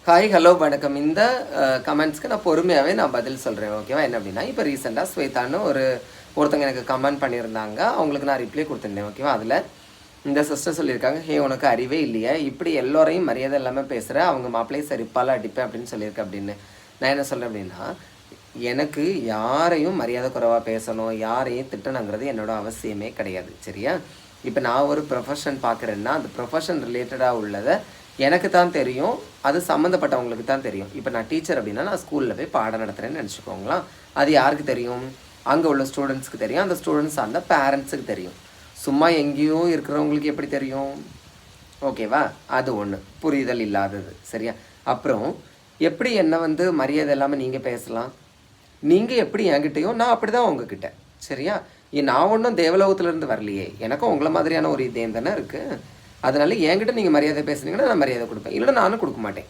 Hi hello வணக்கம். இந்த கமெண்ட்ஸ்க்கு நான் பொறுமையாகவே பதில் சொல்கிறேன். ஓகேவா? என்ன அப்படின்னா, இப்போ ரீசெண்டாக ஸ்வேதான்னு ஒருத்தங்க எனக்கு கமெண்ட் பண்ணியிருந்தாங்க. அவங்களுக்கு நான் ரிப்ளை கொடுத்துருந்தேன். ஓகேவா? அதில் இந்த சிஸ்டர் சொல்லியிருக்காங்க, ஹே உனக்கு அறிவே இல்லையா, இப்படி எல்லோரையும் மரியாதை இல்லாமல் பேசுகிற, அவங்க மாப்பிள்ளையை செருப்பால் அடிப்பேன் அப்படின்னு சொல்லியிருக்கேன் அப்படின்னு. நான் என்ன சொல்கிறேன் அப்படின்னா, எனக்கு யாரையும் மரியாதை குறைவாக பேசணும், யாரையும் திட்டணுங்கிறது என்னோட அவசியமே கிடையாது. சரியா? இப்போ நான் ஒரு ப்ரொஃபஷன் பார்க்குறேன்னா, அந்த ப்ரொஃபஷன் ரிலேட்டடாக உள்ளதை எனக்கு தான் தெரியும், அது சம்மந்தப்பட்டவங்களுக்கு தான் தெரியும். இப்போ நான் டீச்சர் அப்படின்னா, நான் ஸ்கூலில் போய் பாடம் நடத்துகிறேன்னு நினச்சிக்கோங்களா. அது யாருக்கு தெரியும்? அங்கே உள்ள ஸ்டூடெண்ட்ஸ்க்கு தெரியும். அந்த ஸ்டூடெண்ட்ஸ் அந்த பேரண்ட்ஸுக்கு தெரியும். சும்மா எங்கேயோ இருக்கிறவங்களுக்கு எப்படி தெரியும்? ஓகேவா? அது ஒன்று புரிதல் இல்லாதது. சரியா? அப்புறம் எப்படி என்ன மரியாதை இல்லாமல் நீங்கள் பேசலாம்? நீங்கள் எப்படி என்கிட்டயோ நான் அப்படி தான் உங்ககிட்ட. சரியா? நான் ஒன்றும் தேவலோகத்துலேருந்து வரலையே, எனக்கும் உங்களை மாதிரியான ஒரு இதயம் தானே இருக்குது. அதனால என்கிட்ட நீங்கள் மரியாதை பேசுனீங்கன்னா நான் மரியாதை கொடுப்பேன், இல்லைன்னா நானும் கொடுக்க மாட்டேன்.